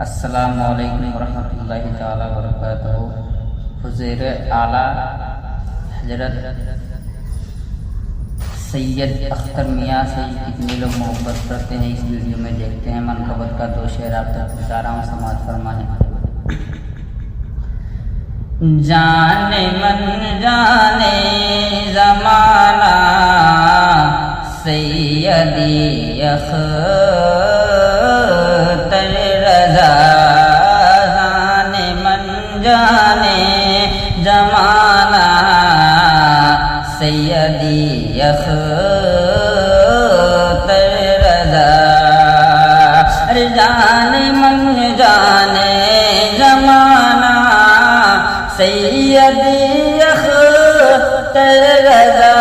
السلام علیکم ورحمۃ اللہ تعالی وبرکاتہ۔ حضور اعلیٰ حضرت سید اختر میاں سے کتنے لوگ محبت کرتے ہیں، اس ویڈیو میں دیکھتے ہیں۔ منقبت کا دو شعر آپ تک پہنچا رہا ہوں، سماعت فرمائیں۔ جانے من جانے زمانہ سیدی اختر رضا، جانے من جانے زمانہ سیدی اختر رضا، جانے من جانے زمانہ سیدی اختر رضا،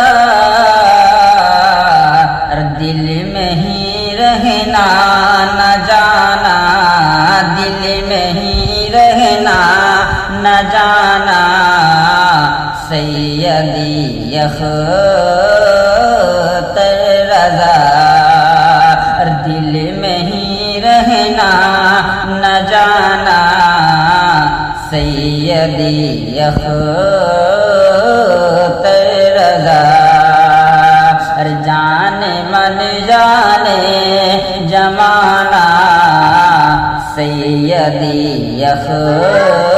دل میں ہی رہنا نہ جانا، دل میں ہی رہنا نہ جانا سیدی اختر رضا، دل میں ہی رہنا نہ جانا سیدی اختر رضا، جانے من جانے زمانہ سیدی اختر